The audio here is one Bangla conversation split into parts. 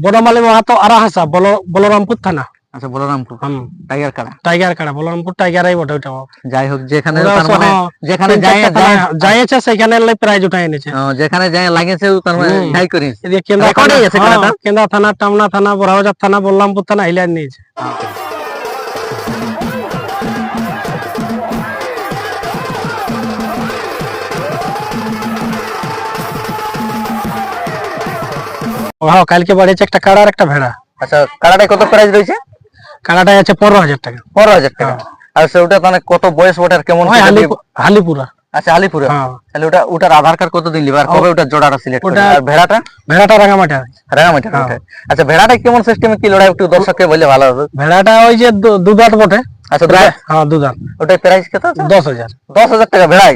বনমালী মাহাতো আরাহাসা বলরামপুর থানা। আচ্ছা, বলরামপুর টাইগার কাড়া বলরামপুর টাইগারাই বটে ওটা। যাই হোক, যেখানে ওরা তার মানে সহ যেখানে যাইছে সেখানে প্রাইজ উঠাই এনেছে। যেখানে যাই লাগেছে তার মানে যাই করিস এদিকে কেন্দ্রা থানা, কেন্দ্রা থানা, টামনা থানা, বড়াবাজার থানা, বলরামপুর থানা হিলার নিয়েছে। কালকে বাড়িয়েছে একটা কাড়া আর একটা ভেড়া। আচ্ছা, কাড়াটায় কত প্রাইস রয়েছে? কাড়াটায় আছে 15,000 টাকা। 15,000 টাকা। আর সেটা মানে কত বয়স ওটার, কেমন? হালিপুরা। আচ্ছা, আলিপুরে। তাহলে ওটার আধার কার্ড কত দিন লিবার, কবে ওটা জোড়াটা সিলেক্ট করবে? আর ভেড়াটা রাঙামাটি। আচ্ছা, ভেড়াটা কেমন সিস্টেমে কি লড়াই, একটু দর্শককে বললে ভালো হবে। ভেড়াটা ওই যে দুধাত বটে। আচ্ছা, দুধাত। ওটার প্রাইস কত? 10,000। 10,000 টাকা ভেড়াই।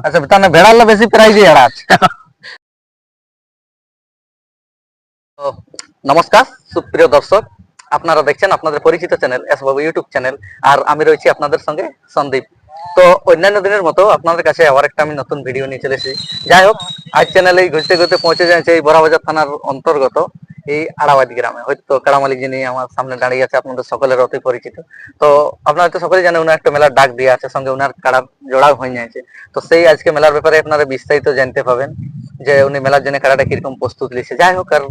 আচ্ছা, তাহলে ভেড়ার বেশি প্রাইজই এড়াচ। নমস্কার সুপ্রিয় দর্শক, আপনারা দেখছেন আপনাদের পরিচিত চ্যানেল এস বাবু ইউটিউব চ্যানেল, আর আমি রয়েছি আপনাদের সঙ্গে সন্দীপ। তো অন্যান্য দিনের মতো আপনাদের কাছে আবার একটা আমি নতুন ভিডিও নিয়ে চলেছি। যাই হোক, আজ চ্যানেলে ঘুরতে ঘুরতে পৌঁছে যাচ্ছে এই বড়াবাজার থানার অন্তর্গত এই আড়াবাদ গ্রামে। হয়তো কাড়া মালিক যিনি আমার সামনে দাঁড়িয়ে আছে আপনাদের সকলের অতি পরিচিত। তো আপনারা তো সকলেই জানেন উনার একটা মেলার ডাক দিয়ে আছে, সঙ্গে উনার কাড়ার জোড়াও হয়ে যাচ্ছে। তো সেই আজকে মেলার ব্যাপারে আপনারা বিস্তারিত জানতে পাবেন যে উনি মেলার জন্য কাড়াটা কিরকম প্রস্তুত নিয়েছে। যাই হোক, আর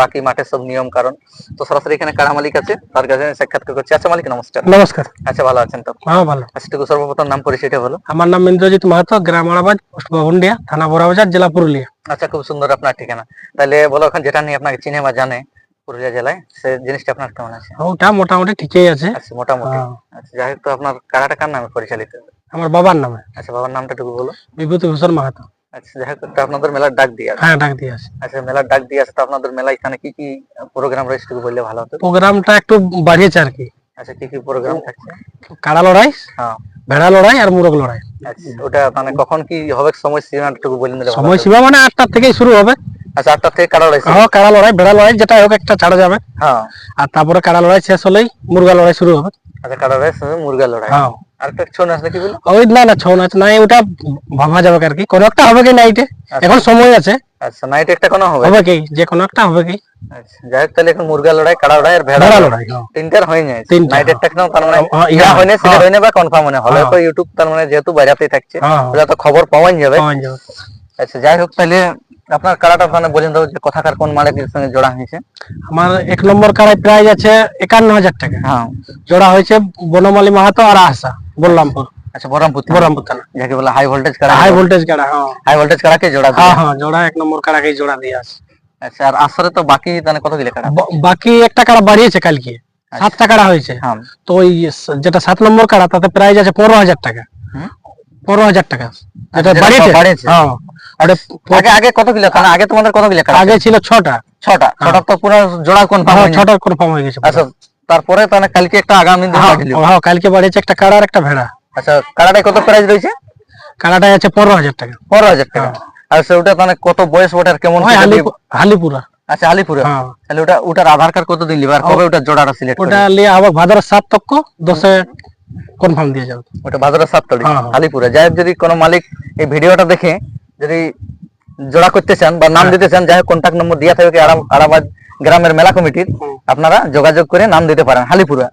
বাকি মাঠে সব নিয়ম কারণ। তো সরাসরি এখানে কাড়া মালিক আছে, তার কাছে সাক্ষাৎকার করছি। আচ্ছা মালিক, নমস্কার। নমস্কার। আচ্ছা, ভালো আছেন তো? হ্যাঁ, ভালো। আচ্ছা, সর্বপ্রথম নাম পরিচয়টা বলো। আমার নাম ইন্দ্রজিৎ মাহাতো, গ্রাম আড়াবাদ, পোস্ট বাগুন্ডিয়া, থানা বড়াবাজার, জেলা পুরুলিয়া। আচ্ছা, খুব সুন্দর আপনার ঠিকানা। তাহলে বলো, এখন যেটা নিয়ে আপনাকে চিনে বা জানে পুরুলিয়া জেলায়, সে জিনিসটা আপনার কেমন আছে? ওটা মোটামুটি ঠিকই আছে। আচ্ছা, মোটামুটি। আচ্ছা, যাই হোক, তো আপনার কাড়াটা কার নামে পরিচালিত? আমার বাবার নামে। আচ্ছা, বাবার নামটা একটু বলো। বিভূতিভূষণ মাহাতো। আচ্ছা, যাই হোক, আপনাদের মেলার ডাক দিয়ে আছে? হ্যাঁ, ডাক দিয়ে আছে। আচ্ছা, মেলার ডাক দিয়ে আছে, তো আপনাদের মেলা এখানে কি কি প্রোগ্রাম রয়েছে একটু বললে ভালো হতো। প্রোগ্রামটা একটু বাড়িয়েছে আর কি। আচ্ছা, কি কি প্রোগ্রাম থাকছে? কাড়া লড়াই, হ্যাঁ, ভেড়া লড়াই আর মুরগ লড়াই। আচ্ছা, ওটা মানে কখন কি হবে, সময় সীমা একটু বলে নিলে ভালো সময় হতো। সীমা মানে 8টা থেকেই শুরু হবে। আচ্ছা, 8টা থেকে কাড়া লড়াই? হ্যাঁ, কাড়া লড়াই, ভেড়া লড়াই যেটা হোক একটা ছাড়া যাবে। হ্যাঁ। আর তারপরে কাড়া লড়াই শেষ হলেই মুরগা লড়াই শুরু হবে। আচ্ছা, কাড়া লড়াই সঙ্গে মুরগা লড়াই। হ্যাঁ। আর একটা ছৌ নাচ নাকি বলো? ওই না ছৌ নাচ নাই, ওটা ভাবা যাবে আর কি, কোনো একটা হবে কি নাইটে, এখন সময় আছে। আচ্ছা, নাইট একটা কোনো হবে কি, যে কোনো একটা হবে কি। আচ্ছা, যাই হোক, তাহলে এখন মুরগা লড়াই, কাড়া লড়াই আর ভেড়া লড়াই তিনটার হয়ে যায়। নাইট একটা কোনো তার মানে ইয়া হয়নি, সেটা হয়নি বা কনফার্ম হয়নি, হলে তো ইউটিউব তার মানে যেহেতু বাইরেতেই থাকছে ওটা তো খবর পাওয়াই যাবে। আচ্ছা, যাই হোক, তাহলে আপনার কাড়াটা মানে বলেন দাও যে কথাকার কোন মালিকের সঙ্গে জোড়া হয়েছে? আমার 1 নম্বর কাড়ায় প্রাইস আছে 51,000 টাকা। হ্যাঁ, জোড়া হয়েছে বনমালী মাহাতো আর আশা, বলরামপুর। আচ্ছা, বহরমপুর থানা, যাকে বলে হাই ভোল্টেজ কাড়া। হাই ভোল্টেজ কাড়া। হ্যাঁ, হাই ভোল্টেজ কাড়াকে জোড়া দিয়ে। হ্যাঁ হ্যাঁ, জোড়া 1 নম্বর কাড়াকে জোড়া দিয়ে আছে। আচ্ছা, আর আসরে তো বাকি মানে কত গিলে কাড়া? বাকি একটা কাড়া বাড়িয়েছে কালকে, 7টা কাড়া হয়েছে। তো ওই যেটা 7 নম্বর কাড়া তাতে প্রাইস আছে 15,000 টাকা। 15,000 টাকা যেটা বাড়িয়েছে। হ্যাঁ, আগে কত গিলে কাড়া? আগে তোমাদের কত গিলে কাড়া? আগে ছিল 6টা। 6টা তো পুরো জোড়া কনফার্ম? হ্যাঁ, 6টা কনফার্ম হয়ে গেছে। আচ্ছা, তারপরে তাহলে কালকে একটা আগামী দিন বাড়িলো? হ্যাঁ, কালকে বাড়িয়েছে একটা কাড়া আর একটা ভেড়া। আচ্ছা, কাড়াটায় কত প্রাইস রয়েছে? কাড়াটায় আছে 15,000 টাকা। 15,000 টাকা। আর সেটা মানে কত বয়স ওটার, কেমন? হালিপুরা। আচ্ছা, আলিপুরে। তাহলে ওটার আধার কার্ড কত দিন লিবার, কবে ওটা জোড়াটা সিলেক্ট করবে? ওটা নিয়ে আবার ভাদ্র 7 তক 10-এ কনফার্ম দিয়ে যাবে। ওটা ভাদ্র 7 তারিখ আলিপুরে। যাই হোক, যদি কোনো মালিক এই ভিডিওটা দেখে যদি জোড়া করতে চান বা নাম দিতে চান, যাই হোক কন্ট্যাক্ট নম্বর দেওয়া থাকবে আরাবাদ গ্রামের মেলা কমিটির, আপনারা যোগাযোগ করে নাম দিতে পারেন। হালিপুরা।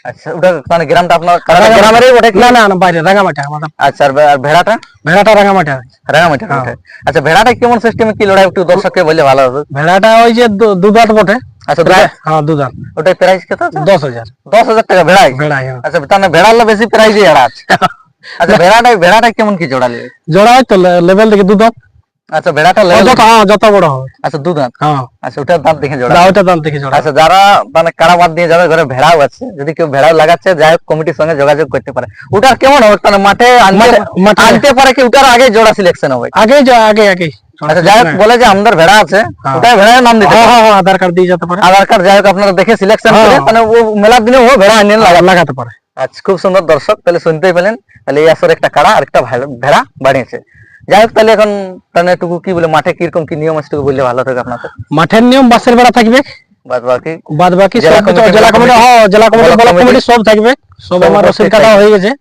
আচ্ছা, ওটা মানে গ্রামটা আপনার গ্রামেরই বটে? না না, বাইরে, রাঙামাটি আমাদের। আচ্ছা, আর ভেড়াটা? ভেড়াটা রাঙামাটি। আচ্ছা, ভেড়াটা কেমন সিস্টেমে কি লড়াই একটু দর্শককে বললে ভালো হবে। ভেড়াটা ওই যে দুধাত বটে। আচ্ছা, হ্যাঁ, দুধাত। ওটার প্রাইস কত? 10,000। 10,000 টাকা ভেড়াই? আচ্ছা, তাহলে ভেড়ার বেশি প্রাইজই এড়াচ। আচ্ছা, ভেড়াটা কেমন কি জোড়া নেবে? জোড়া তো লেভেল দেখে দুধাত। আচ্ছা, ভেড়াটা লেভেল যত বড় হবে। আচ্ছা, দুধাত। আচ্ছা, ওটার দাম দেখে জোড়া? ওটার দাম দেখে জোড়া। আচ্ছা, যারা মানে কাড়া বাদ দিয়ে যাবে, ঘরে ভেড়াও আছে, যদি কেউ ভেড়াও লাগাচ্ছে, যাই হোক কমিটির সঙ্গে যোগাযোগ করতে পারে। ওটার কেমন হবে মানে মাঠে আনতে পারে কি? ওটার আগে জোড়া সিলেকশন হবে? আগে। আচ্ছা, যাই হোক, বলে যে আমাদের ভেড়া আছে, ওটাই ভেড়ার নাম দিতে? হ্যাঁ, আধার কার্ড দিয়ে যেতে পারে। আধার কার্ড, যাই হোক, আপনারা দেখে সিলেকশন করে মানে ও মেলার দিনে ও ভেড়া আনিয়ে লাগাতে পারে। আচ্ছা, খুব সুন্দর দর্শক, তাহলে শুনতেই পেলেন। তাহলে এই আসরে একটা কাড়া আর একটা ভেড়া বাড়িয়েছে। যাই হোক, তাহলে এখন তাহলে একটু কি বলে মাঠে কিরকম কি নিয়ম আছে বললে ভালো থাকে আপনাদের? মাঠের নিয়ম বাসের বেড়া থাকবে, বাদ বাকি জেলা কমিটি সব থাকবে। সব আমার রসিদ কাটা হয়ে গেছে।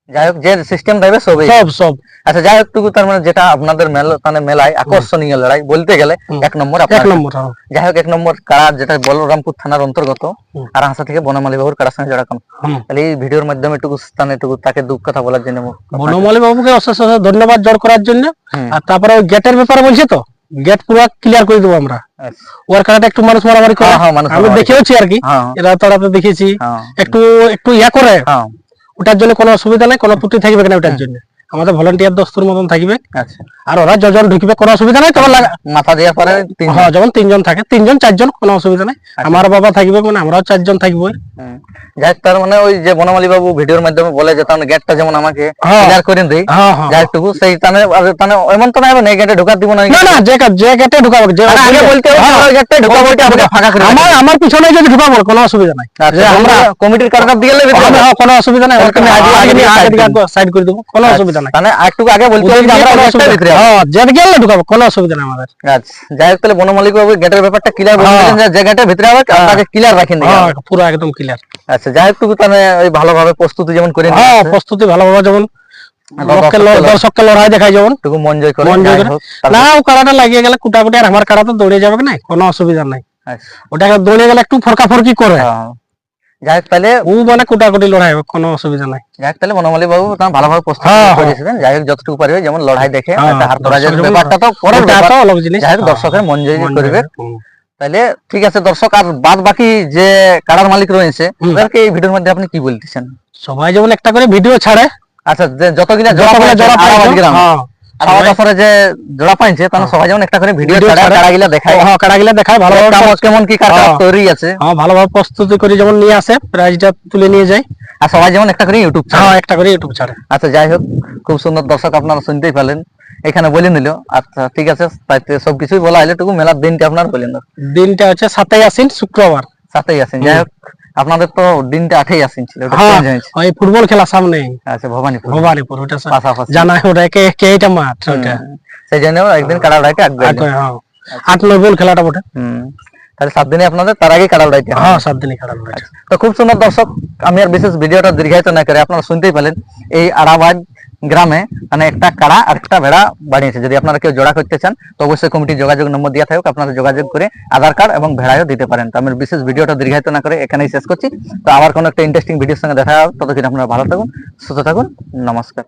যাই হোক যে সিস্টেম থাকবে সবই সব আচ্ছা যাই হোক টুকু তার মানে যেটা আপনাদের মেলায় আকর্ষণীয় লড়াই বলতে গেলে এক নম্বর যাই হোক এক নম্বর কাড়া যেটা বলরামপুর থানার অন্তর্গত আর হাসা থেকে বনমালী বাবুর কাড়ার সঙ্গে জড়ানো। তাহলে এই ভিডিওর মাধ্যমে একটু স্থানে একটু তাকে দুঃখ কথা বলার জন্য বনমালী বাবুকে অশেষ ধন্যবাদ জড় করার জন্য। আর তারপরে ওই গেটের ব্যাপারে বলছে তো গেট পুরো ক্লিয়ার করে দেবো আমরা। ওর কারণে একটু মানুষ মারামারি করে আমি দেখেওছি আর কি, এরা তাড়াতে দেখেছি একটু একটু ইয়া করে, ওটার জন্য কোনো অসুবিধা নাই, কোনো ত্রুটি থাকবে না ওটার জন্য। আমাদের ভলান্টিয়ার দস্তুর মতন থাকবে। আর ওরা যখন ঢুকবে কোনো অসুবিধা নাই, তখন মাথা দেওয়ার পরে যখন 3 জন থাকে 3 জন 4 জন কোনো অসুবিধা নাই। আমার বাবা থাকবে মানে আমরাও 4 জন থাকবো। যাই তার মানে ওই যে বনমালী বাবু ভিডিওর মাধ্যমে বলে যে তাহলে গেটটা যেমন আমাকে ক্লিয়ার করে দেই যাই টুকু সেই তাহলে এমন তো না এই গেটে ঢোকা দিব না, না যে গেটে ঢোকাবো যে আগে বলতে ওই গেটে ঢোকাবো এটা আমাকে ফাঁকা করে আমার পিছনে যদি ঢোকাবো কোনো অসুবিধা নাই। যে আমরা কমিটির কার্ডটা দিয়ে গেলে কোনো অসুবিধা নাই, ওখানে আগে সাইড করে দেব, কোনো অসুবিধা নাই। মানে একটু আগে বলতে হবে যে আমরা গেটটা ভিতরে যে গেলে ঢোকাবো, কোনো অসুবিধা নাই আমাদের। আচ্ছা যাই হোক তাহলে বনমালী বাবু গেটের ব্যাপারটা ক্লিয়ার বলছেন যে গেটের ভিতরে হবে আপনাকে ক্লিয়ার রাখেন পুরো একদম ক্লিয়ার। আচ্ছা যাই হোক টুকু তাহলে ওই ভালোভাবে প্রস্তুতি যেমন করে প্রস্তুতি ভালোভাবে যেমন দর্শককে লড়াই দেখায় যেমন টুকু মন জয় করে না, ও কাড়াটা লাগিয়ে গেলে কুটাকুটি আর আমার কাড়া তো দৌড়ে যাবে না, কোনো অসুবিধা নাই। ওটাকে দৌড়ে গেলে একটু ফরকাফরকি করে, যাই হোক তাহলে ও মানে কুটাকুটি লড়াই হবে, কোনো অসুবিধা নাই। যাই হোক তাহলে বনমালী বাবু ভালোভাবে প্রস্তুতি করেছিলেন। যাই হোক যতটুকু পারবে যেমন লড়াই দেখে ব্যাপারটা তো পরের ব্যাপার, যাই হোক দর্শকের মন জয় করবে। তাহলে ঠিক আছে দর্শক, আর বাদ বাকি যে কাড়ার মালিক রয়েছে তাদেরকে এই ভিডিওর মধ্যে আপনি কি বলতেছেন? সবাই যেমন একটা করে ভিডিও ছাড়ে, আচ্ছা যতগুলা জোড়া যে জোড়া পাইছে তাহলে সবাই যেমন একটা করে ভিডিও ছাড়ে কাড়াগুলা দেখায় ভালোভাবে কেমন কি কাড়া তৈরি আছে ভালোভাবে প্রস্তুতি করে যেমন নিয়ে আসে, প্রাইজটা তুলে নিয়ে যায়। আর সবাই যেমন একটা করে ইউটিউব ছাড়ে। আচ্ছা যাই হোক খুব সুন্দর দর্শক আপনারা শুনতেই পেলেন, এখানে বলে নিল। আচ্ছা ঠিক আছে, তাইতে সবকিছুই বলা হইলে টুকু মেলার দিনটা আপনার বলেন। দিনটা হচ্ছে 7ই আশ্বিন শুক্রবার। 7ই আশ্বিন। যাই হোক আপনাদের তো দিনটা 8ই আশ্বিন ছিল, ওই ফুটবল খেলা সামনে। আচ্ছা ভবানীপুর ওটা জানা ওটা কে এটা মাঠ ওটা, সেই জন্য একদিন কাড়া লড়াইটা আগে 8-9 বল খেলাটা বটে। তাহলে 7 দিনে আপনাদের তার আগে কাড়া লড়াইটা। 7 দিনে কাড়া লড়াইটা। তো খুব সুন্দর দর্শক, আমি আর বিশেষ ভিডিওটা দীর্ঘায়িত না করে আপনারা শুনতেই পেলেন এই আড়াবাদ গ্রামে মানে একটা কাড়া আর একটা ভেড়া বানিয়েছে। যদি আপনারা কেউ জোড়া করতে চান তো অবশ্যই কমিটির যোগাযোগ নম্বর দেওয়া থাকুক, আপনারা যোগাযোগ করে আধার কার্ড এবং ভেড়াও দিতে পারেন। তো আমি বিশেষ ভিডিওটা দীর্ঘায়িত না করে এখানেই শেষ করছি। তো আবার কোনো একটা ইন্টারেস্টিং ভিডিওর সঙ্গে দেখা হবে, ততক্ষণ আপনারা ভালো থাকুন, সুস্থ থাকুন, নমস্কার।